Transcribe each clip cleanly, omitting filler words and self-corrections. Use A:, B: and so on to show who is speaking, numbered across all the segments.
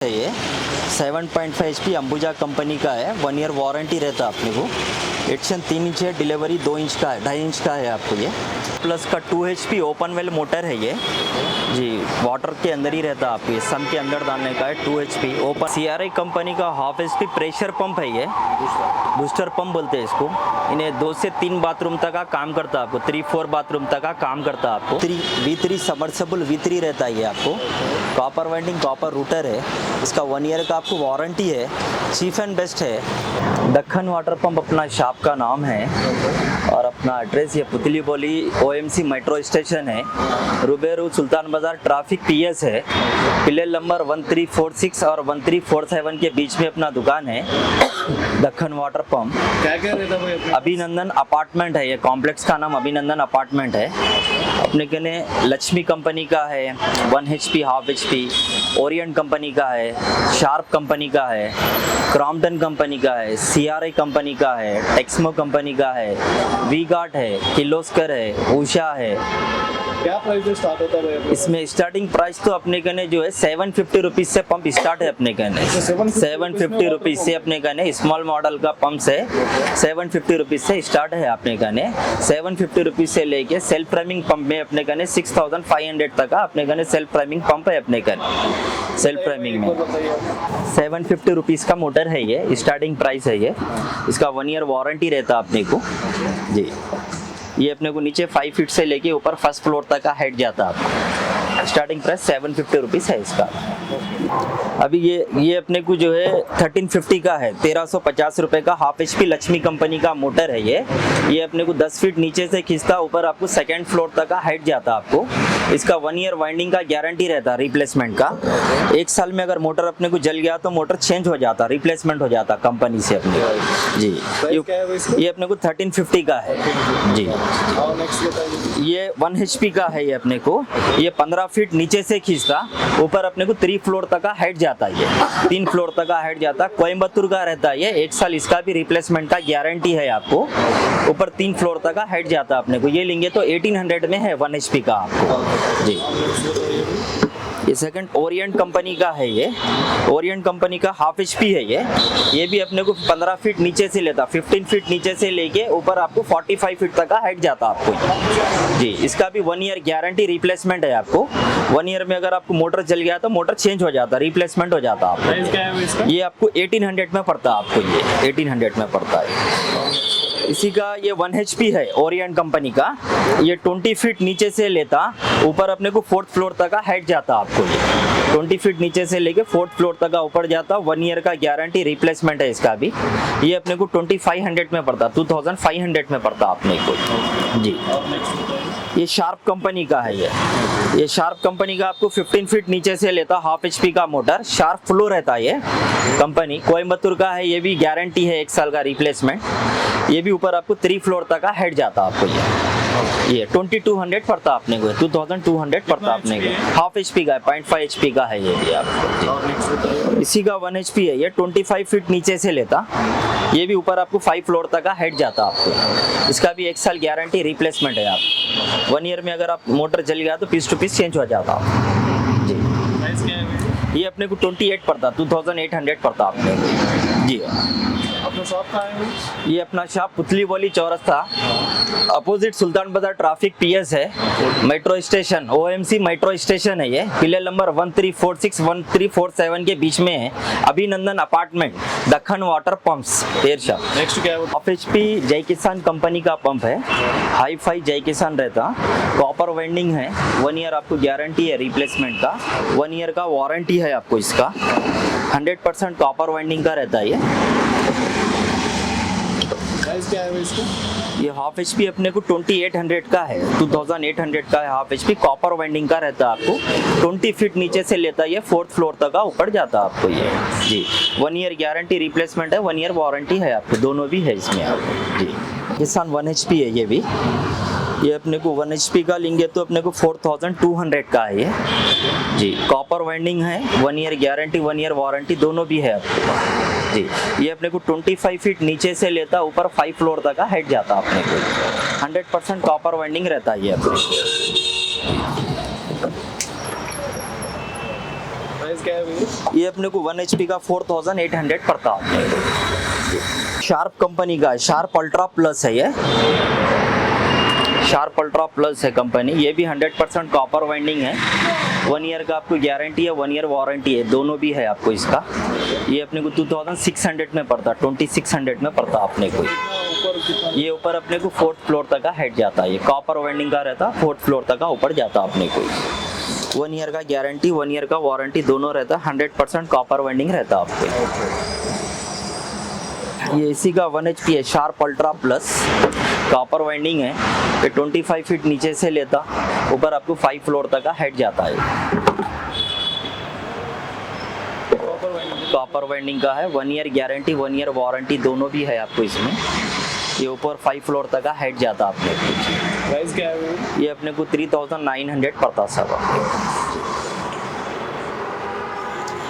A: है ये 7.5 HP Ambuja company का है। 1 ईयर वारंटी रहता है अपने को। एक्शन 3 इंच है, डिलीवरी 2 इंच का है, 2.5 इंच का है आपको ये। प्लस का 2 HP ओपन वेल मोटर है ये जी, वाटर के अंदर ही रहता है आपको, ये सम के अंदर डालने का है। 2 HP ओपन CRI कंपनी का हाफ HP प्रेशर पंप है ये, बूस्टर पंप बोलते हैं इसको। इन्हें 2 से 3 बाथरूम तक का काम करता है आपको, 3-4 बाथरूम तक का काम करता है आपको। V3 सबमर्सिबल V3 रहता है ये आपको। कॉपर वाइंडिंग कॉपर रूटर है इसका। 1 ईयर का आपको वारंटी है, चीफ एंड बेस्ट है। दक्खन वाटर पंप अपना शॉप का नाम है और अपना एड्रेस ये पुतली बोली OMC मेट्रो स्टेशन है, रुबेरू सुल्तान बाजार ट्रैफिक PS है। पिलर नंबर 1346 और 1347 के बीच में अपना दुकान है। दक्खन वाटर पंप
B: क्या क्या रहता है भाई?
A: अभिनंदन अपार्टमेंट है ये, कॉम्प्लेक्स का नाम अभिनंदन अपार्टमेंट है। अपने के ने लक्ष्मी कंपनी का है 1 HP half HP, Orient company का है, शार्प कंपनी का है, क्रॉम्पटन कंपनी का है, CRI कंपनी का है, टेक्समो कंपनी का है, वी गार्ड है, किर्लोस्कर है, उषा है।
B: क्या प्राइस से स्टार्ट होता है भाई?
A: इसमें स्टार्टिंग प्राइस तो अपने कहने जो है 750 रुपीज से पंप स्टार्ट है अपने कहने। 750 रुपीज से अपने कहने स्मॉल मॉडल का पंप से 750 रुपीज से स्टार्ट है अपने कहने। 750 रुपीज से लेके सेल्फ प्राइमिंग पंप में अपने कहने 6500 तक का अपने कहने सेल्फ प्राइमिंग पंप है अपने कहने। सेल्फ प्राइमिंग में 750 रुपीज का मोटर है ये, स्टार्टिंग प्राइस है ये। इसका 1 ईयर वारंटी रहता है अपने को जी। ये अपने को नीचे 5 फीट से लेके ऊपर फर्स्ट फ्लोर तक का हाइट जाता है आपको। स्टार्टिंग प्राइस 750 रुपीज़ है इसका। अभी ये अपने को जो है 1350 का है, 1350 रुपए का हाफ HP लक्ष्मी कंपनी का मोटर है ये अपने को 10 फीट नीचे से खींचता ऊपर आपको सेकेंड फ्लोर तक का हाइट जाता आपको। इसका 1 ईयर वाइंडिंग का गारंटी रहता है रिप्लेसमेंट का। 1 साल में अगर मोटर अपने को जल गया तो मोटर चेंज हो जाता, रिप्लेसमेंट हो जाता कंपनी से अपने जी। ये अपने को 1350 का है जी।
B: और नेक्स्ट बताइए।
A: ये 1 HP का है ये अपने को। ये 15 फीट नीचे से खींचता ऊपर अपने को 3 फ्लोर तक का हाइट जाता है, ये 3 फ्लोर तक का हाइट जाता। कोयम्बतूर का रहता है ये, 1 साल इसका भी रिप्लेसमेंट का गारंटी है आपको। ऊपर 3 फ्लोर तक का हाइट जाता अपने को। ये लेंगे तो 1800 में है 1 HP का आपको जी। ये सेकंड ओरिएंट कंपनी का है ये, ओरिएंट कंपनी का हाफ HP है ये भी अपने को 15 फीट नीचे से लेता, 15 फीट नीचे से लेके ऊपर आपको 45 फीट तक का हाइट जाता आपको जी। इसका भी 1 ईयर गारंटी रिप्लेसमेंट है आपको। 1 ईयर में अगर आपको मोटर जल गया तो मोटर चेंज हो जाता, रिप्लेसमेंट हो जाता आपको।
B: प्राइस क्या है इसका?
A: ये आपको 1800 में पड़ता है आपको, ये 1800 में पड़ता है। इसी का ये 1 HP है ओरिएंट कंपनी का। ये 20 फीट नीचे से लेता ऊपर अपने को 4th फ्लोर तक का हाइट जाता आपको। ये 20 फीट नीचे से लेके 4th फ्लोर तक का ऊपर जाता। 1 ईयर का गारंटी रिप्लेसमेंट है इसका भी। ये अपने को 2500 में पड़ता, 2500 में पड़ता अपने को जी। ये शार्प कंपनी का है ये शार्प कंपनी का आपको 15 फीट नीचे से लेता हाफ HP का मोटर। शार्प फ्लो रहता है ये कंपनी, कोयम्बतूर का है। ये भी गारंटी है 1 साल का रिप्लेसमेंट। ये भी ऊपर आपको 3 फ्लोर तक का हेड जाता आपको। ये 2200 पड़ता आपने को, 2200 पड़ता आपने को। हाफ HP का है, 0.5 HP का है ये भी आपको। इसी का 1 HP है ये, 25 फीट नीचे से लेता। ये भी ऊपर आपको 5 फ्लोर तक का हेड जाता आपको। इसका भी 1 साल गारंटी रिप्लेसमेंट है आप। 1 ईयर में अगर आप मोटर जल गया तो पीस टू पीस चेंज हो जाता आप जी।
B: प्राइस क्या है?
A: ये अपने को 28 पड़ता, 2800 पड़ता आपने जी।
B: अपना शॉप कहाँ है?
A: ये अपना शॉप पुतली बोली चौरस्ता, अपोजिट सुल्तान बाजार ट्रैफिक PS है, metro station OMC metro station है ये। पिलर नंबर 1346 1347 के बीच में है। अभिनंदन अपार्टमेंट, दक्खन वाटर पंप्स देर शॉप।
B: नेक्स्ट क्या है?
A: हाफ HP जय किसान कंपनी का पंप है, हाई फाई जय किसान रहता। कॉपर वाइंडिंग है, 1 ईयर आपको गारंटी है रिप्लेसमेंट का। 1 ईयर का वारंटी है आपको इसका। 100% कॉपर वाइंडिंग का रहता है ये।
B: प्राइस क्या है इसका?
A: ये हाफ HP अपने को 2800 का है, 2800 का है हाफ HP। कॉपर वाइंडिंग का रहता है आपको। 20 फीट नीचे से लेता है ये, 4th फ्लोर तक का ऊपर जाता है आपको ये जी। 1 ईयर गारंटी रिप्लेसमेंट है, 1 ईयर वारंटी है आपको, दोनों भी है इसमें आपको जी। किसान 1 HP है ये भी। ये अपने को 1 HP का लेंगे तो अपने को 4200 का है ये जी। कॉपर वाइंडिंग है, 1 ईयर गारंटी 1 ईयर वारंटी दोनों भी है आपके पास जी। ये अपने को 25 फीट नीचे से लेता ऊपर 5 फ्लोर तक का हाइट जाता अपने को। 100% कॉपर वाइंडिंग रहता है ये अपने।
B: प्राइस क्या है भैया?
A: ये अपने को 1 HP का 4800 पड़ता है अपने को। शार्प कंपनी का है, शार्प अल्ट्रा प्लस है ये, शार्प अल्ट्रा प्लस है कंपनी। ये भी 100% कॉपर वाइंडिंग है। 1 ईयर का आपको गारंटी है, 1 ईयर वारंटी है, दोनों भी है आपको इसका। ये अपने को 2600 में पड़ता, 2600 में पड़ता अपने को।
B: ऊपर कितना?
A: ये ऊपर अपने को 4th फ्लोर तक का हेड जाता है। ये कॉपर वाइंडिंग का रहता, 4th फ्लोर तक का ऊपर जाता अपने को। 1 ईयर का गारंटी, 1 ईयर का वारंटी दोनों रहता, 100% कॉपर वाइंडिंग रहता आपको। ये इसी का 1 HP है, sharp ultra plus, copper winding है। ये 25 फीट नीचे से लेता, ऊपर आपको 5 फ्लोर तक का हेड जाता है। कॉपर वाइंडिंग का है, 1 ईयर गारंटी, 1 ईयर वारंटी दोनों भी है आपको इसमें। ये ऊपर 5 फ्लोर तक का हेड जाता अपने को।
B: प्राइस क्या है भैया?
A: ये अपने को 3900 पड़ता सब।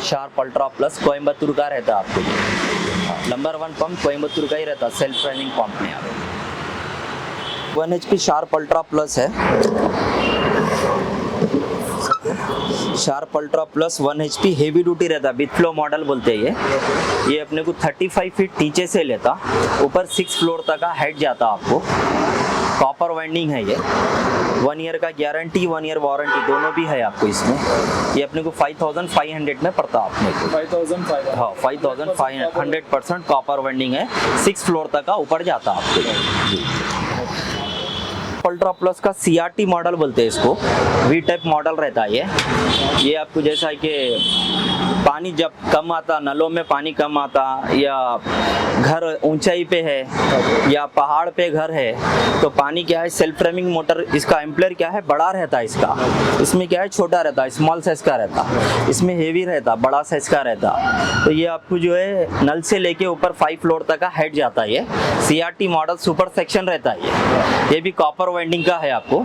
A: शार्प अल्ट्रा प्लस कोयम्बतूर का रहता आपको। नंबर 1 पंप कोयम्बतूर का ही रहता, सेल्फ रनिंग पंप में। 1 HP शार्प अल्ट्रा प्लस है, sharp ultra plus 1 HP heavy duty रहता, बिग फ्लो मॉडल बोलते हैं ये अपने को 35 फीट नीचे से लेता, ऊपर 6 फ्लोर तक का हेड जाता आपको। कॉपर वाइंडिंग है ये, 1 ईयर का गारंटी, 1 ईयर वारंटी दोनों भी है आपको इसमें। ये अपने को 5500 में पड़ता अपने को।
B: 5500?
A: हाँ 5500, 100% कॉपर वाइंडिंग है, 6 फ्लोर तक का ऊपर जाता आपको जी। अल्ट्रा प्लस का CRT मॉडल बोलते हैं इसको, V टाइप मॉडल रहता है ये आपको जैसा कि पानी जब कम आता, नलों में पानी कम आता, या घर ऊंचाई पे है या पहाड़ पे घर है, तो पानी क्या है, सेल्फ फ्रेमिंग मोटर, इसका एम्पलर क्या है, बड़ा रहता है इसका। इसमें क्या है, छोटा रहता है, स्मॉल साइज का रहता, इसमें हेवी रहता, बड़ा साइज का रहता। तो ये आपको जो है नल से लेके ऊपर 5 फ्लोर तक का हेड जाता है। ये CRT मॉडल सुपर सेक्शन रहता है। ये भी कॉपर वाइंडिंग का है आपको।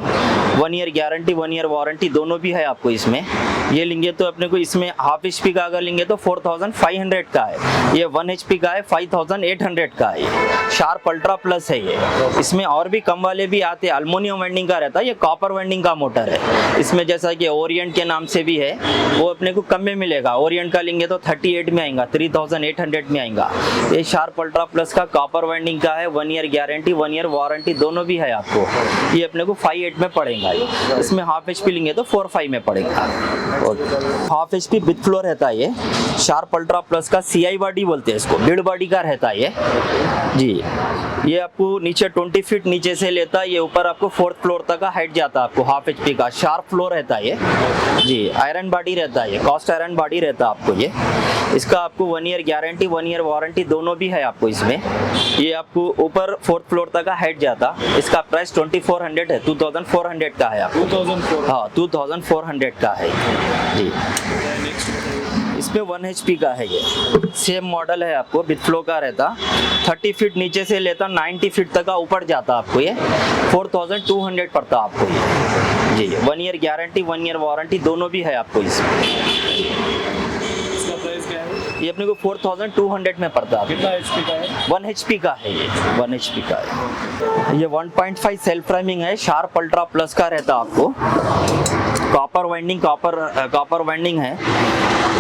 A: 1 ईयर गारंटी, 1 ईयर वारंटी दोनों भी है आपको इसमें। ये लेंगे तो अपने को इसमें हाफ HP का अगर लेंगे तो 4500 का है। ये 1 HP का है, 5800 का है। शार्प अल्ट्रा प्लस है ये। इसमें और भी कम वाले भी आते हैं, अल्मोनियम वाइंडिंग का रहता है, ये कॉपर वाइंडिंग का मोटर है। इसमें जैसा कि ओरिएंट के नाम से भी है, वो अपने को कम में मिलेगा। ओरिएंट का लेंगे तो 38 में आएगा, 3800 में आएगा। ये शार्प अल्ट्रा प्लस का कॉपर वाइंडिंग का है, 1 ईयर गारंटी, 1 ईयर वारंटी दोनों भी है आपको। ये अपने को 58 में पड़ेगा। इसमें हाफ HP लेंगे तो 45 में पड़ेगा। हाफ HP बिग फ्लो रहता है ये। शार्प अल्ट्रा प्लस का CI बॉडी बोलते हैं इसको, बिल्ड बॉडी का रहता है ये जी। ये आपको नीचे 20 फीट नीचे से लेता है, ये ऊपर आपको 4th फ्लोर तक का हाइट जाता है आपको। हाफ HP का शार्प फ्लो रहता है ये जी। आयरन बॉडी रहता है ये, कास्ट आयरन बॉडी रहता है आपको ये। इसका आपको 1 ईयर गारंटी, 1 ईयर वारंटी दोनों भी है आपको इसमें। ये आपको ऊपर 4th फ्लोर तक का हाइट जाता। इसका प्राइस 2400 है, 2400 का है आपको।
B: 2004?
A: हाँ 2400 का है जी। इसमें 1 HP का है ये, सेम मॉडल है आपको, बिग फ्लो का रहता। 30 फीट नीचे से लेता 90 फीट तक का ऊपर जाता आपको ये। 4200 पड़ता आपको ये जी। 1 ईयर गारंटी, 1 ईयर वारंटी दोनों भी है आपको इसमें।
B: इसका प्राइस क्या है?
A: ये अपने को 4200 में पड़ता है।
B: कितना HP का है?
A: 1 HP का है ये, 1 HP का है ये। 1.5 सेल्फ फ्रेमिंग है, शार्प अल्ट्रा प्लस का रहता आपको। कॉपर वाइंडिंग, कॉपर वाइंडिंग है।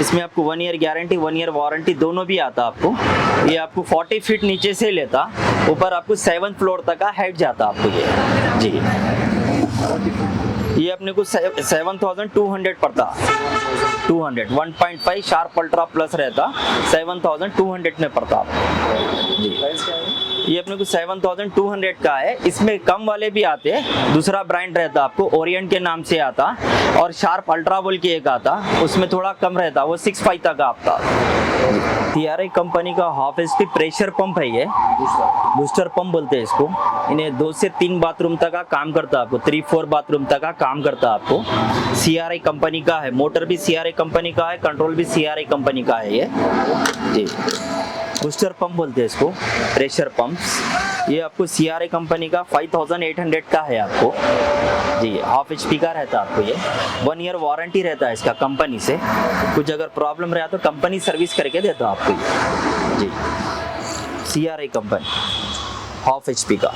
A: इसमें आपको 1 ईयर गारंटी, 1 ईयर वारंटी दोनों भी आता आपको। ये आपको 40 फीट नीचे से लेता, ऊपर आपको 7th फ्लोर तक का हाइट जाता आपको ये जी। ये अपने को 7200 पड़ता, 200। 1.5 शार्प अल्ट्रा प्लस रहता, 7200 में पड़ता आपको जी।
B: प्राइस क्या है?
A: ये अपने को 7200 का है। इसमें कम वाले भी आते हैं, दूसरा ब्रांड रहता आपको, ओरिएंट के नाम से आता, और शार्प अल्ट्रा बोल के एक आता, उसमें थोड़ा कम रहता, वो 65 तक आता। TRI कंपनी का हाफ HP प्रेशर पंप है ये, बूस्टर पंप बोलते हैं इसको। इन्हें 2 से 3 बाथरूम तक का काम करता है आपको, 3-4 बाथरूम तक का काम करता है आपको। CRI कंपनी का है, मोटर भी CRI कंपनी का है, कंट्रोल भी CRI कंपनी का है ये जी। बूस्टर पंप बोलते हैं इसको, प्रेशर पंप्स। ये आपको CRI कंपनी का 5800 का है आपको जी। हाफ HP का रहता है आपको ये। 1 ईयर वारंटी रहता है इसका कंपनी से। कुछ अगर प्रॉब्लम रहा तो कंपनी सर्विस करके देता है आपको ये जी। CRI कंपनी, हाफ HP का।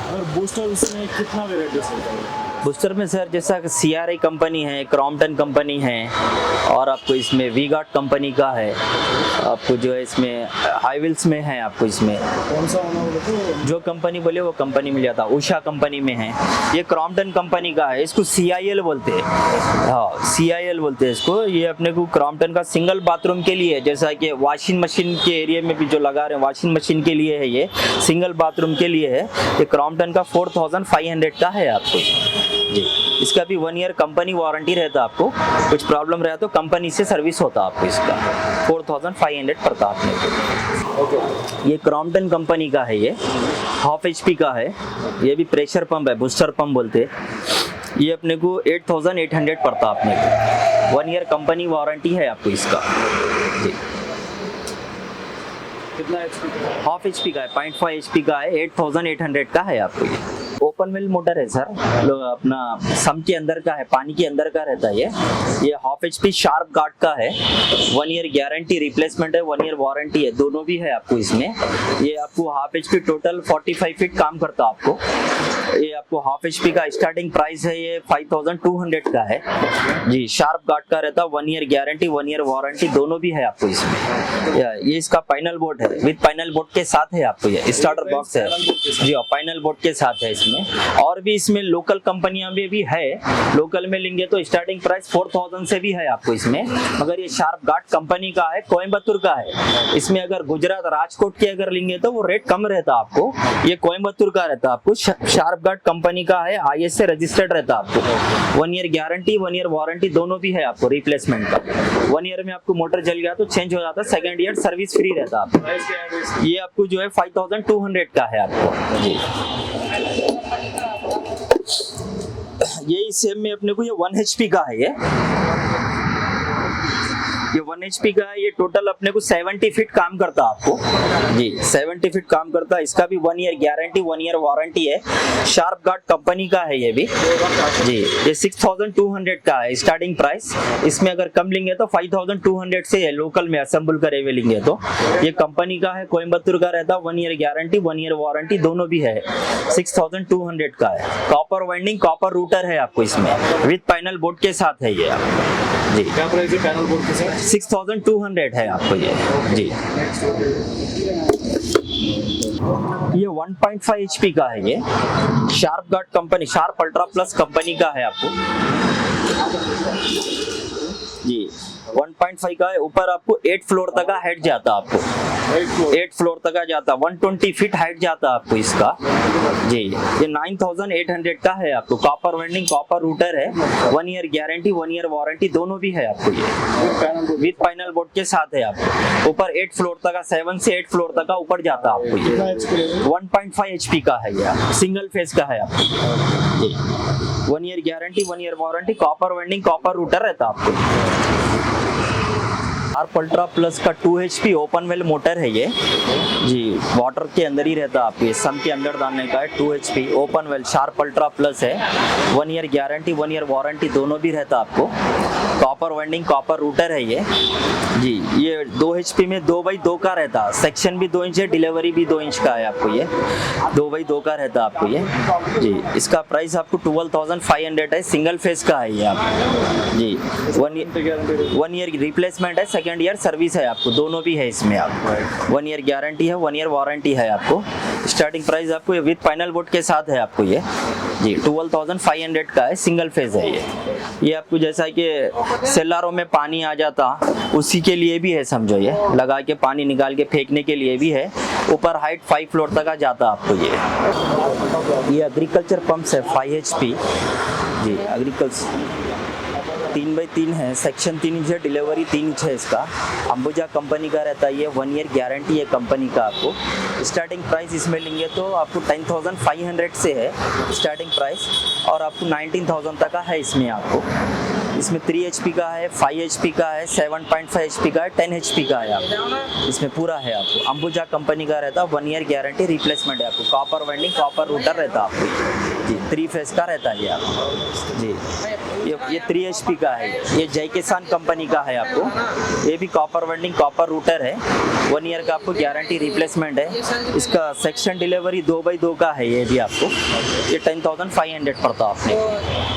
B: और बूस्टर इसमें कितना वेराइटीज होता है?
A: बूस्टर में सर जैसा CRI कंपनी है, क्रॉम्पटन कंपनी है, और आपको इसमें वी-गार्ड कंपनी का है, आपको जो है इसमें हाईविल्स में है, आपको इसमें
B: कौन सा होना बोले तो
A: जो कंपनी बोले वो कंपनी मिल जाता। उषा कंपनी में है, ये क्रॉम्पटन कंपनी का है, इसको CIL बोलते हैं। हाँ, CIL बोलते हैं इसको। ये अपने को क्रॉम्पटन का सिंगल बाथरूम के लिए है, जैसा कि वॉशिंग मशीन के एरिया में भी जो लगा रहे हैं, वॉशिंग मशीन के लिए है, ये सिंगल बाथरूम के लिए है। ये क्रॉम्पटन का 4500 का है आपको जी। इसका भी 1 ईयर कंपनी वारंटी रहता है। आपको कुछ प्रॉब्लम रहा तो कंपनी से सर्विस होता आपको। इसका 4500 पड़ता आपने को।
B: ओके।
A: ये क्रॉम्पटन कंपनी का है, ये 1/2 HP का है। ये भी प्रेशर पंप है, बूस्टर पंप बोलते हैं। ये अपने को 8800 पड़ता आपने को। 1 ईयर कंपनी वारंटी है आपको इसका जी।
B: कितना HP का?
A: 1/2 HP का है, 0.5 HP का है, 8800 का है आपको ये। ओपन व्हील मोटर है सर, अपना सम के अंदर का है, पानी के अंदर का रहता है ये। 1/2 HP शार्प गार्ड का है, 1 ईयर गारंटी, रिप्लेसमेंट है, 1 ईयर वारंटी है, दोनों भी है आपको इसमें। ये आपको 1/2 HP टोटल 45 फीट काम करता है आपको। ये आपको 1/2 HP का स्टार्टिंग प्राइस है, ये 5200 का है जी। शार्प गार्ड का रहता है, 1 ईयर गारंटी, 1 ईयर वारंटी, दोनों भी है आपको इसमें। ये इसका पैनल बोर्ड है, विद पैनल बोर्ड के साथ है आपको। ये स्टार्टर बॉक्स है जी, और पैनल बोर्ड के साथ है इसमें। और भी इसमें लोकल कंपनियां भी है, लोकल में लेंगे तो स्टार्टिंग प्राइस 4000 से भी है आपको इसमें। मगर ये शार्प गार्ड कंपनी का है, कोयम्बतूर का है। इसमें अगर गुजरात राजकोट के अगर लेंगे तो वो रेट कम रहता आपको। ये कोयम्बतूर का रहता आपको। शार्प गार्ड कंपनी का है, IS से रजिस्टर्ड रहता आपको। 1 ईयर गारंटी, 1 ईयर वारंटी, दोनों भी है आपको रिप्लेसमेंट का। 1 ईयर में आपको मोटर जल गया तो चेंज हो जाता, सेकंड ईयर सर्विस फ्री रहता आपको।
B: प्राइस क्या है इसकी?
A: ये आपको जो है 5200 का है आपको जी। ये सेम में अपने को ये 1 HP का है। ये 1 HP का है। ये टोटल अपने को 70 फीट काम करता आपको जी, 70 फीट काम करता है। इसका भी 1 ईयर गारंटी, 1 ईयर वारंटी है। शार्प गार्ड कंपनी का है ये भी जी। ये 6200 का है स्टार्टिंग प्राइस। इसमें अगर कम लेंगे तो 5200 से है, लोकल में असेंबल करे हुए लेंगे तो। ये कंपनी का है, कोयम्बतूर का रहता, 1 ईयर गारंटी, 1 ईयर वारंटी, दोनों भी है। 6200 का है। कॉपर वाइंडिंग, कॉपर रूटर है आपको इसमें, विद पैनल बोर्ड के साथ है ये जी।
B: क्या प्राइस है पैनल बोर्ड के साथ?
A: 6200 है आपको ये जी। ये 1.5 HP का है ये। Sharp guard company, sharp ultra plus company का है आपको जी। 1.5 का है। ऊपर आपको 8 फ्लोर तक का हाइट जाता आपको, 8 फ्लोर तक का जाता, 120 फीट हाइट जाता आपको इसका जी। ये 9800 का है आपको। कॉपर वेंडिंग, कॉपर रूटर है, 1 ईयर गारंटी, 1 ईयर वारंटी, दोनों भी है आपको ये। विद पैनल बोर्ड के साथ है आपको। ऊपर 8 फ्लोर तक का, 7 से 8 फ्लोर तक का ऊपर जाता आपको ये। 1.5 HP का है ये, सिंगल फेस का है आपको जी। 1 year guarantee, 1 year warranty, copper vending, copper router रहता आपको। शार्प अल्ट्रा प्लस का 2 HP ओपन वेल मोटर है ये जी। वाटर के अंदर ही रहता है आपको, ये सम के अंदर डालने का है। 2 HP open well sharp ultra plus है। 1 ईयर गारंटी, 1 ईयर वारंटी, दोनों भी रहता आपको। कॉपर वाइंडिंग, कॉपर रूटर है ये जी। ये 2 HP में 2x2 का रहता, सेक्शन भी 2 इंच है, डिलीवरी भी 2 इंच का है आपको ये। 2x2 का रहता आपको ये जी। इसका प्राइस आपको 12500 है, सिंगल फेस का है ये आप जी। 1 ईयर रिप्लेसमेंट है, सेकेंड ईयर सर्विस है आपको, दोनों भी है इसमें। आप 1 ईयर गारंटी है, 1 ईयर वारंटी है आपको। स्टार्टिंग प्राइस आपको विद पैनल बोर्ड के साथ है आपको ये जी। 12500 का है, सिंगल फेज है ये आपको जैसा कि सेलारों में पानी आ जाता उसी के लिए भी है, समझो ये लगा के पानी निकाल के फेंकने के लिए भी है। ऊपर हाइट 5 फ्लोर तक आ जाता आपको ये एग्रीकल्चर पंप्स है 5 HP जी। एग्रीकल्चर 3x3 है, सेक्शन 3 इंच है, डिलीवरी 3 इंच है इसका। अंबुजा कंपनी का रहता है ये। 1 ईयर गारंटी है कंपनी का आपको। स्टार्टिंग प्राइस इसमें लेंगे तो आपको 10500 से है स्टार्टिंग प्राइस, और आपको 19000 तक का है इसमें आपको। इसमें 3 HP का है, 5 HP का है, 7.5 HP का है, 10 HP का है आपको। इसमें पूरा है आपको। अंबुजा कंपनी का रहता है, 1 ईयर गारंटी, रिप्लेसमेंट है आपको। कॉपर वाइंडिंग, कॉपर रूटर रहता है आपको। जी 3 फेस का रहता है ये आपको जी। ये 3 HP का है, ये जय किसान कंपनी का है आपको। ये भी कॉपर वेल्डिंग कॉपर रूटर है, 1 ईयर का आपको गारंटी रिप्लेसमेंट है। इसका सेक्शन डिलीवरी 2x2 का है, ये भी आपको ये 10,500 पड़ता आपने।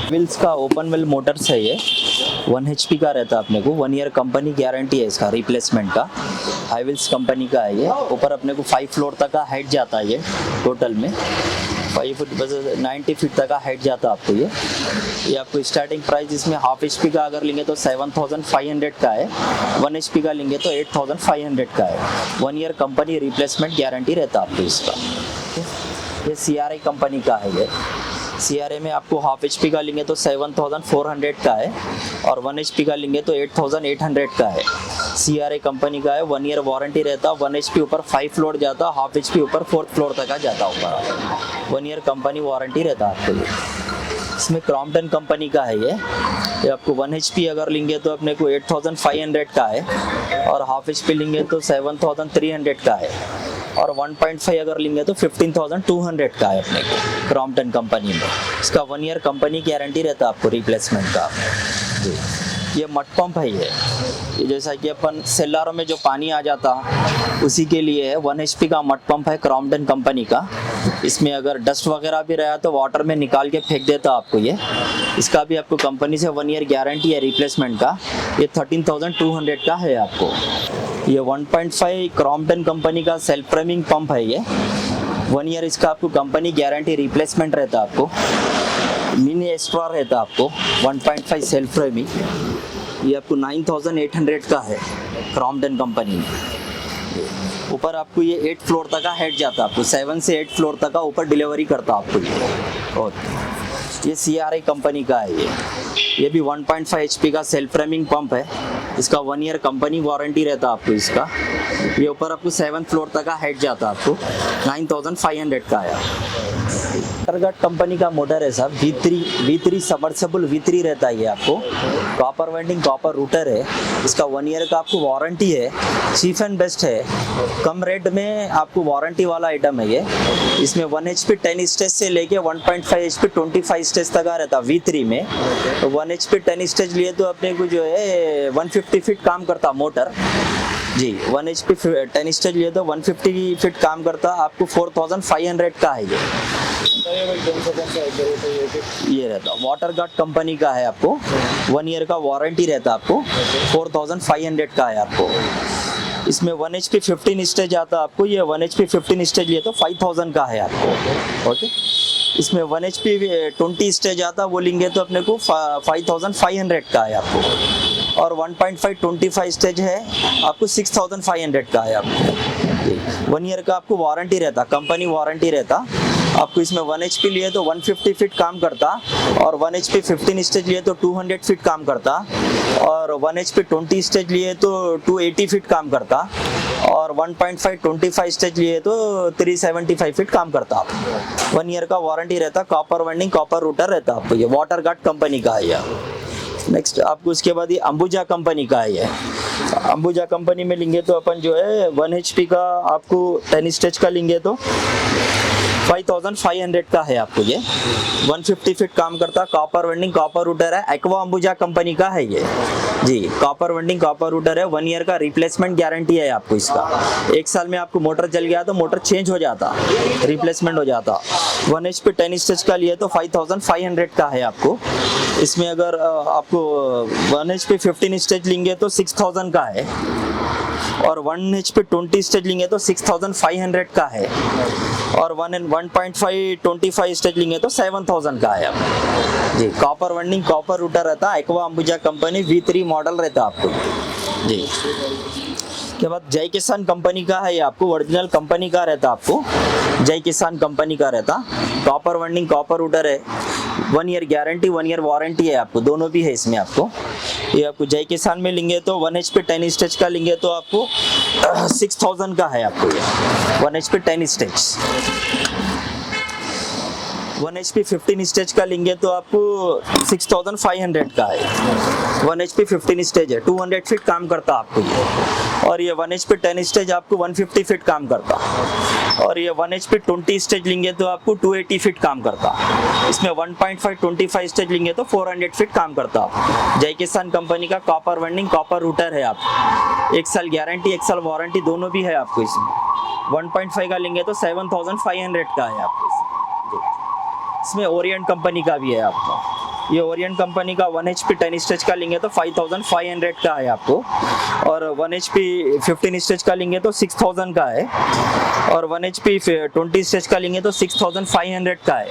A: व्हील्स का ओपन व्हील मोटर्स है ये, 1 HP का रहता है अपने को, 1 ईयर कंपनी गारंटी है इसका रिप्लेसमेंट का। हाई व्हील्स कंपनी का है ये। ऊपर अपने को 5 फ्लोर तक का हाइट जाता है ये टोटल में, 5 फुट बस 90 फीट तक का हाइट जाता है आपको ये आपको स्टार्टिंग प्राइस इसमें हाफ HP का अगर लेंगे तो 7,500 का है, 1 HP का लेंगे तो 8,500 का है। 1 ईयर कंपनी रिप्लेसमेंट गारंटी रहता है आपको इसका। ये CRA कंपनी का है ये। CRA में आपको हाफ HP का लेंगे तो 7,400 का है और 1 HP का लेंगे तो 8,800 का है। CRA कंपनी का है, 1 ईयर वारंटी रहता, 1 HP ऊपर 5 फ्लोर जाता, हाफ HP ऊपर 4th फ्लोर तक का जाता ऊपर। 1 ईयर कंपनी वारंटी रहता आपको ये। इसमें क्रॉम्पटन कंपनी का है ये आपको 1 HP अगर लेंगे तो अपने को 8,500 का है और हाफ HP लेंगे तो 7,300 का है और 1.5 अगर लेंगे तो 15,200 का है अपने को क्रॉम्पटन कंपनी में। इसका 1 ईयर कंपनी गारंटी रहता है आपको रिप्लेसमेंट का जी। ये मड पंप है ये जैसा कि अपन सेलारों में जो पानी आ जाता उसी के लिए है। 1 HP का मड पंप है क्रॉम्पटन कंपनी का। इसमें अगर डस्ट वगैरह भी रहा तो वाटर में निकाल के फेंक देता आपको ये। इसका भी आपको कंपनी से 1 ईयर गारंटी है रिप्लेसमेंट का। ये 13,200 का है आपको। ये 1.5 क्रॉम्पटन कंपनी का सेल्फ फ्रेमिंग पंप है ये। 1 ईयर इसका आपको कंपनी गारंटी रिप्लेसमेंट रहता है आपको। मिनी एक्स्ट्रा रहता है आपको 1.5 सेल्फ फ्रेमिंग। ये आपको 9,800 का है क्रॉम्पटन कंपनी में। ऊपर आपको ये 8 फ्लोर तक का हेड जाता है आपको, 7 से 8 फ्लोर तक का ऊपर डिलीवरी करता आपको ये। और ये CRA कंपनी का है ये भी 1.5 HP का सेल्फ फ्रेमिंग पंप है। इसका 1 ईयर कंपनी वारंटी रहता है आपको इसका। ये ऊपर आपको 7th फ्लोर तक का हेड जाता है आपको, 9,500 का है। वाटरगार्ड कंपनी का मोटर है साहब, V3 सबमर्सिबल V3 रहता है ये आपको। कॉपर वेल्डिंग कॉपर रूटर है। इसका 1 ईयर का आपको वारंटी है, चीप एंड बेस्ट है, कम रेट में आपको वारंटी वाला आइटम है ये। इसमें 1 HP 10 स्टेज से लेके 1.5 HP 25 स्टेज तक आ रहता है V3 में। तो 1 HP 10 स्टेज लिए तो अपने को जो है 150 फीट काम करता मोटर जी। 1 HP 10 स्टेज लिए तो 150 फीट काम करता, आपको 4,500 का है ये। ये रहता वाटरगार्ड कंपनी का है आपको, 1 ईयर का वारंटी रहता आपको, 4,500 का है आपको। इसमें 1 HP 15 स्टेज आता आपको। ये 1 HP 15 स्टेज लिए तो 5,000 का है आपको। ओके, इसमें 1 HP 20 स्टेज आता, वो लेंगे तो अपने को 5,500 का है आपको। और 1.5 25 स्टेज है आपको 6,500 का है आपको। 1 ईयर का आपको वारंटी रहता, कंपनी वारंटी रहता आपको। इसमें 1 HP लिए तो 150 फीट काम करता और 1 HP 15 स्टेज लिए तो 200 फीट काम करता और 1 HP 20 स्टेज लिए तो 280 फीट काम करता और 1.5 25 स्टेज लिए तो 375 फीट काम करता। 1 ईयर का वारंटी रहता, कॉपर वेल्डिंग कॉपर रूटर रहता आपको। ये वाटरगार्ड कंपनी का है ये। नेक्स्ट आपको उसके बाद ये अंबुजा कंपनी का है ये। अंबुजा कंपनी में लेंगे तो अपन जो है 1 HP का आपको 10 स्टेज का लेंगे तो 5,500 का है आपको ये। 150 फीट काम करता, कॉपर वेल्डिंग कॉपर रूटर है, एक्वा अंबुजा कंपनी का है ये जी। कॉपर वेल्डिंग कॉपर रूटर है, 1 ईयर का रिप्लेसमेंट गारंटी है आपको इसका। 1 साल में आपको मोटर जल गया तो मोटर चेंज हो जाता, रिप्लेसमेंट हो जाता। 1 HP 10 स्टेज का लिए तो 5,500 का है आपको। इसमें अगर आपको 1 HP 15 स्टेज लेंगे तो 6,000 का है और 1 HP 20 स्टेज लेंगे तो 6,500 का है और 1.5 25 स्टेज लेंगे तो 7,000 का है आपको जी। कॉपर वेल्डिंग कॉपर रूटर रहता है, aqua Ambuja company V3 model रहता है आपको जी। के बाद जय किसान कंपनी का है ये आपको, ओरिजिनल कंपनी का रहता आपको, जय किसान कंपनी का रहता। कॉपर वेल्डिंग कॉपर रूटर है, 1 ईयर गारंटी 1 ईयर वारंटी है आपको, दोनों भी है इसमें आपको। ये आपको जय किसान में लेंगे तो 1 HP 10 स्टेज का लेंगे तो आपको 6,000 का है आपको ये 1 HP 10 स्टेज। 1 HP 15 स्टेज का लेंगे तो आपको 6500 का है। 1 HP 15 स्टेज है, 200 फीट काम करता आपको ये। और ये 1 HP 10 स्टेज आपको 150 फीट काम करता। और ये 1 HP 20 स्टेज लेंगे तो आपको 280 फीट काम करता। इसमें 1.5 25 स्टेज लेंगे तो 400 फीट काम करता। जय किसान कंपनी का कॉपर वाइंडिंग कॉपर रूटर है आप। 1 साल गारंटी 1 साल वारंटी दोनों भी है आपको इसमें। 1.5 का लेंगे तो 7500 का है आपको इसमें। ओरिएंट कंपनी का भी है आपको। ये ओरिएंट कंपनी का 1 HP 10 स्टेज का लेंगे तो 5500 का है आपको। और 1 HP 15 स्टेज का लेंगे तो 6000 का है। और 1 HP 20 स्टेज का लेंगे तो 6500 का है।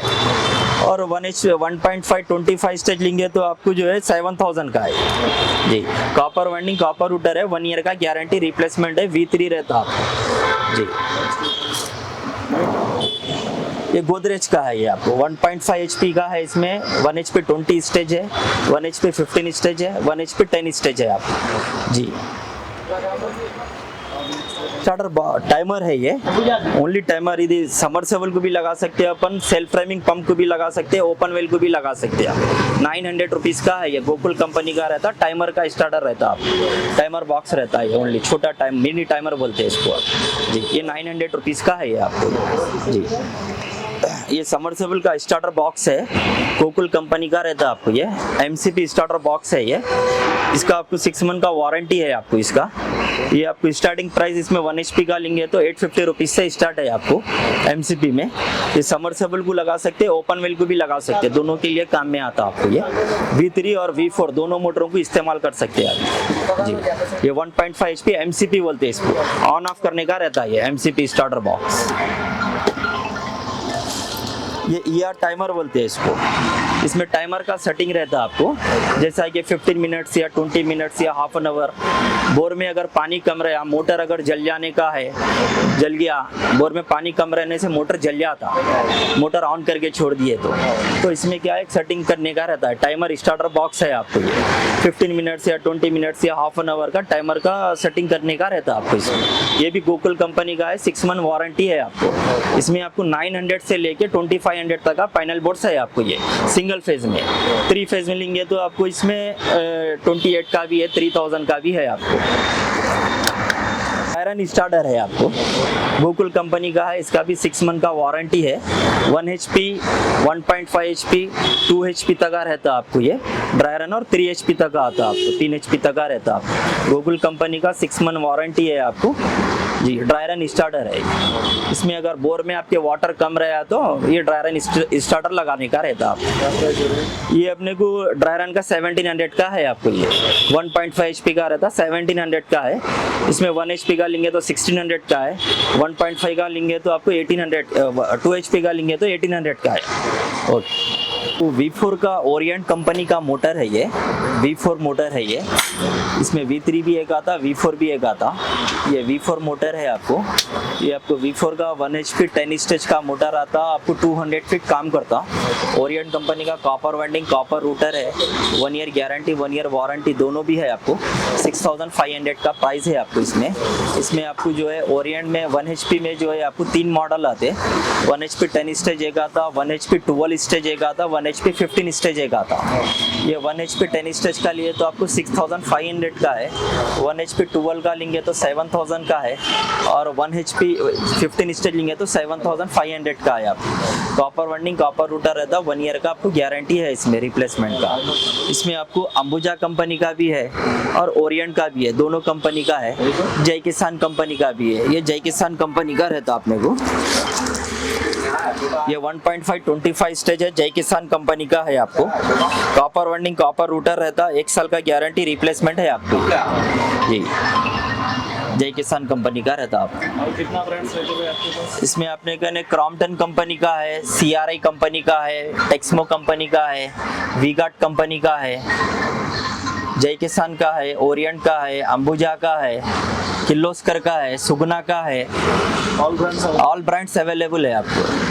A: और 1.5 25 स्टेज लेंगे तो आपको जो है 7000 का है जी। कॉपर वाइंडिंग कॉपर रूटर है, 1 ईयर का गारंटी रिप्लेसमेंट है, V3 रहता आपको जी। ये गोदरेज का है, ये आपको 1.5 HP का है। इसमें 1 HP 20 स्टेज है, 1 HP 15 स्टेज है, 1 HP 10 स्टेज है आपको जी। स्टार्टर टाइमर है ये, ओनली टाइमर। यदि समरसेबल को भी लगा सकते हैं अपन, सेल्फ फ्रेमिंग पंप को भी लगा सकते हैं, ओपन वेल को भी लगा सकते हैं। 900 रुपीज़ का है ये, गोकुल कंपनी का रहता। टाइमर का स्टार्टर रहता आप, टाइमर बॉक्स रहता है ओनली, छोटा टाइम मिनी टाइमर बोलते हैं इसको जी। ये 900 रुपीज़ का है ये आपको जी। ये समरसेबल का स्टार्टर बॉक्स है, गोकुल कंपनी का रहता है आपको। ये MCP स्टार्टर बॉक्स है ये। इसका आपको 6 मंथ का वारंटी है आपको इसका। ये आपको स्टार्टिंग प्राइस इसमें 1 HP का लेंगे तो 850 रुपीज़ से स्टार्ट है आपको MCP में। ये समरसेबल को लगा सकते हैं, ओपन वेल को भी लगा सकते हैं, दोनों के लिए काम में आता आपको ये। V3 और V4 दोनों मोटरों को इस्तेमाल कर सकते हैं आप जी। ये 1.5 HP MCP बोलते हैं इसको, ऑन ऑफ करने का रहता है ये MCP स्टार्टर बॉक्स। ये ER टाइमर बोलते हैं इसको। इसमें टाइमर का सेटिंग रहता है आपको, जैसा कि 15 मिनट्स या 20 मिनट्स या हाफ एन आवर। बोर में अगर पानी कम रहा, मोटर अगर जल जाने का है, जल गया, बोर में पानी कम रहने से मोटर जल जाता, मोटर ऑन करके छोड़ दिए तो इसमें क्या है, सेटिंग करने का रहता है। टाइमर स्टार्टर बॉक्स है आपको ये। 15 मिनट्स या 20 मिनट्स या हाफ एन आवर का टाइमर का सेटिंग करने का रहता है आपको इसमें। ये भी गोकुल कंपनी का है, 6 मंथ वारंटी है आपको। इसमें आपको 900 से लेके 2500 तक का पैनल बोर्ड्स है आपको ये, सिंगल फेज में। 3 फेज में लेंगे तो आपको इसमें 28 का भी है, 3000 का भी है आपको। आयरन स्टार्टर है आपको, गोकुल कंपनी का है। इसका भी 6 मंथ का वारंटी है। 1 HP 1.5 HP 2 HP तक का रहता है आपको ये ड्रायरन, और 3 HP तक का आता है आपको, 3 HP तक का रहता है आपको। गोकुल कंपनी का 6 मंथ वारंटी है आपको जी। ड्रायरन स्टार्टर है। इसमें अगर बोर में आपके वाटर कम रहा तो ये ड्रायरन स्टार्टर लगाने का रहता है। ये अपने को ड्रायरन का 1700 का है आपको ये। 1.5 HP का रहता, 1700 का है। इसमें 1 HP का लेंगे तो 1600 का है। 1.5 का लेंगे तो आपको 1800, 2 HP का लेंगे तो 1800 का है। ओके। तो V4 का ओरिएंट कंपनी का मोटर है ये, V4 मोटर है ये। इसमें V3 भी एक आता, V4 भी एक आता। ये V4 मोटर है आपको। ये आपको V4 का 1 HP 10 स्टेज का मोटर आता, आपको 200 फीट काम करता। ओरिएंट कंपनी का कॉपर वाइंडिंग कॉपर रूटर है, 1 ईयर गारंटी 1 ईयर वारंटी दोनों भी है आपको। 6500 का प्राइस है आपको इसमें आपको जो है ओरिएंट में 1 HP में जो है आपको 3 मॉडल आते। 1 HP 10 स्टेज एक आता, 1 HP 12 स्टेज एक आता, 1 HP 15 स्टेज एक आता। ये 1 HP 10 स्टेज का लिए तो आपको 6500 का है। 1 HP 12 का लेंगे तो 7000 का है, और 1 HP 15 स्टेज लेंगे तो 7500 का है आपको। कॉपर वाइंडिंग कॉपर रूटर रहता, 1 ईयर का आपको गारंटी है इसमें रिप्लेसमेंट का। इसमें आपको अंबुजा कंपनी का भी है और ओरिएंट का भी है, दोनों कंपनी का है। जय किसान कंपनी का भी है, ये जय किसान कंपनी का रहता अपने को। ये 1.5 25 स्टेज है, जय किसान कंपनी का है आपको। कॉपर वाइंडिंग कॉपर रूटर रहता, 1 साल का गारंटी रिप्लेसमेंट है आपको जी। जय किसान कंपनी का रहता आप।
B: और कितना ब्रांड्स रहते हैं आपके पास?
A: इसमें आपने कहने क्रॉम्पटन कंपनी का है, CRI कंपनी का है, टेक्समो कंपनी का है, वीगार्ड कंपनी का है, जय किसान का है, ओरिएंट का है, अंबुजा का है, किर्लोस्कर का है, सुगना का है।
B: All brands
A: all brands available है आपको।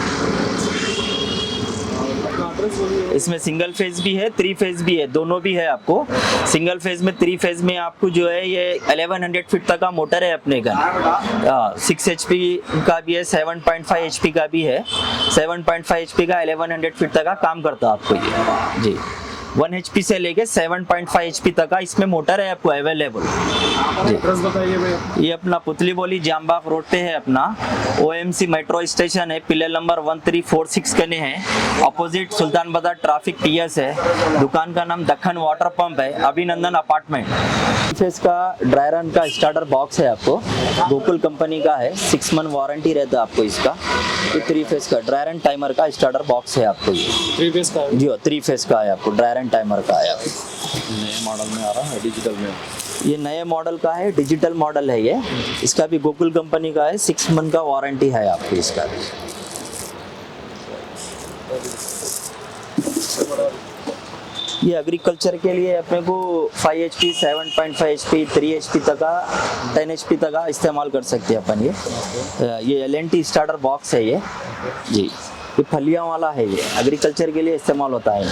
B: एड्रेस बोलिए।
A: इसमें सिंगल फेज भी है, 3 फेज भी है, दोनों भी है आपको। सिंगल फेज में 3 फेज में आपको जो है ये 1100 फीट तक का मोटर है अपने का। 6 HP का भी है, 7.5 HP का भी है। 7.5 HP का 1100 फीट तक का काम करता है आपको ये जी। 1 HP से लेके 7.5 HP तक का इसमें मोटर है आपको अवेलेबल जी।
B: एड्रेस बताइए भैया।
A: ये अपना पुतली बोली जामबाग रोड पे है अपना। OMC मेट्रो स्टेशन है, पिलर नंबर 1346 कने है, अपोजिट सुल्तान बाजार ट्रैफिक PS है। दुकान का नाम दक्खन वाटर पंप है, अभिनंदन अपार्टमेंट। फेस का ड्राई रन का स्टार्टर बॉक्स है आपको, गोकुल कंपनी का है, 6 मंथ वारंटी रहता है आपको इसका। ये 3 फेस का ड्राई रन टाइमर का स्टार्टर बॉक्स है आपको ये
B: 3 फेस का है।
A: जी। 3 फेस का है आपको, ड्राई रन टाइमर का है आपको।
B: नए मॉडल में आ रहा है, डिजिटल में।
A: ये नए मॉडल का है, डिजिटल मॉडल है ये। इसका भी गोकुल कंपनी का है, 6 मंथ का वारंटी है आपको इसका भी। ये एग्रीकल्चर के लिए अपने को 5 HP, 7.5 HP, 3 HP तक का, 10 HP तक का इस्तेमाल कर सकते हैं अपन ये LNT स्टार्टर बॉक्स है ये जी। ये फलियां वाला है, ये एग्रीकल्चर के लिए इस्तेमाल होता है।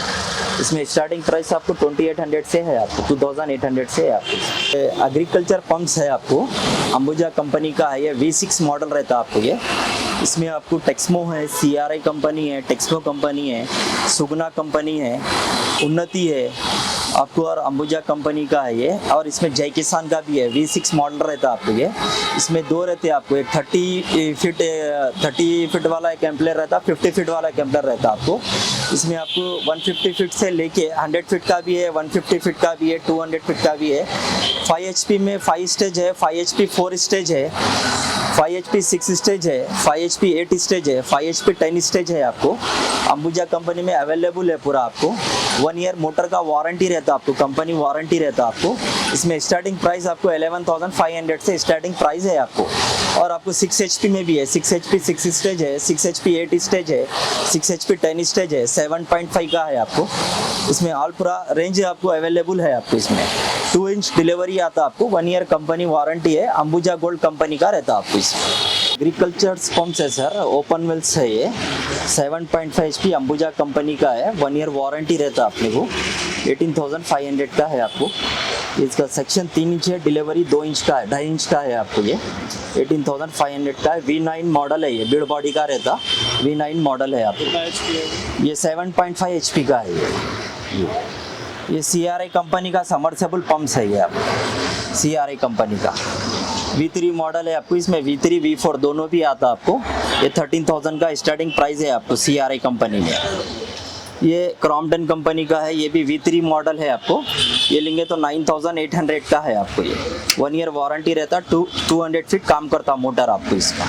A: इसमें स्टार्टिंग प्राइस आपको 2800 से है, आपको 2800 से है आपको। एग्रीकल्चर पंप्स है आपको, अंबुजा कंपनी का है ये, V6 मॉडल रहता है आपको ये। इसमें आपको टेक्समो है, CRI कंपनी है, टेक्समो कंपनी है, सुगना कंपनी है, उन्नति है आपको, और अंबुजा कंपनी का है ये। और इसमें जय किसान का भी है, V6 मॉडल रहता है आपको ये। इसमें 2 रहते हैं आपको, एक 30 फीट वाला एक एम्पलर रहता है, 50 फीट वाला एक एम्पलर रहता है आपको। इसमें आपको 150 फीट से लेके 100 फीट का भी है, 150 फीट का भी है, 200 फीट का भी है। 5 HP में 5 स्टेज है, 5 HP 4 स्टेज है, 5 HP 6 स्टेज है, 5 HP 8 स्टेज है, 5 HP 10 स्टेज है आपको। अंबुजा कंपनी में अवेलेबल है पूरा आपको। 1 ईयर मोटर का वारंटी रहता है आपको, कंपनी वारंटी रहता है आपको। इसमें स्टार्टिंग प्राइस आपको 11,500 से स्टार्टिंग प्राइस है आपको। और आपको 6 HP में भी है, 6 HP 6 स्टेज है, 6 HP 8 स्टेज है, 6 HP 10 स्टेज है, 7.5 का है आपको। इसमें ऑल पूरा रेंज आपको अवेलेबल है आपको। इसमें 2 इंच डिलीवरी आता है आपको, 1 ईयर कंपनी वारंटी है, अंबुजा गोल्ड कंपनी का रहता है आपको। इसमें एग्रीकल्चर पंप्स है सर, ओपन वेल्स है ये, 7.5 HP अंबुजा कंपनी का है, 1 ईयर वारंटी रहता है अपने को। 18,500 का है आपको। इसका सेक्शन 3 इंच है, डिलीवरी 2 इंच का है, 2.5 इंच का है आपको ये। 18,500 का है, V9 मॉडल है ये, बिड बॉडी का रहता, V9 मॉडल है आपको।
B: कितना HP है?
A: ये 7.5 HP का है ये CRI कंपनी का समर्सेबल पंप्स है ये आपको, CRI कंपनी का। V3 मॉडल है आपको, इसमें V3 V4 दोनों भी आता है आपको। ये 13,000 का स्टार्टिंग प्राइस है आपको CRI कंपनी में। ये क्रॉम्पटन कंपनी का है, ये भी V3 मॉडल है आपको। ये लेंगे तो 9,800 का है आपको ये। 1 ईयर वारंटी रहता, 200 फीट काम करता मोटर आपको इसका।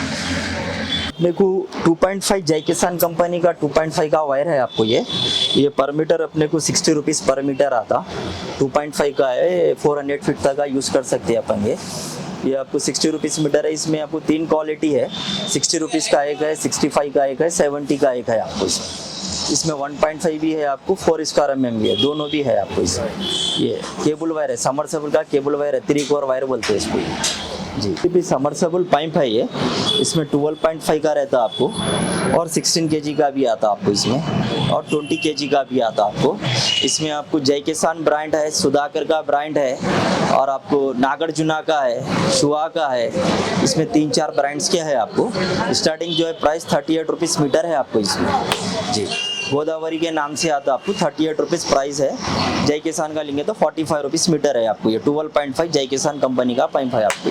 A: देखो 2.5 जय किसान कंपनी का 2.5 का वायर है आपको ये पर मीटर अपने को 60 रुपीज़ पर मीटर आता। 2.5 का है, 400 फीट तक का यूज़ कर सकते हैं अपन ये आपको 60 रुपीज़ मीटर है। इसमें आपको 3 क्वालिटी है, 60 रुपीज़ का एक है, 65 का एक है, 70 का एक है आपको। इसमें 1.5 भी है आपको, 4 स्क्वायर mm भी है, दोनों भी है आपको इसमें। ये केबल वायर है, समरसेबल का केबल वायर है, 3 कोर वायर बोलते हैं इसको जी। ये भी समरसेबल पाइप है ये, इसमें 12.5 का रहता है आपको, और 16 kg का भी आता आपको इसमें, और 20 kg का भी आता आपको। इसमें आपको जय किसान ब्रांड है, सुधाकर का ब्रांड है, और आपको नागार्जुना का है, शुआ का है। इसमें 3-4 ब्रांड्स के है आपको। स्टार्टिंग जो है प्राइस 38 रुपीज़ मीटर है आपको इसमें जी। गोदावरी के नाम से आता आपको, 38 रुपीज़ प्राइस है। जय किसान का लेंगे तो 45 रुपीज़ मीटर है आपको। ये 12.5 जय किसान कंपनी का पाइप है आपको।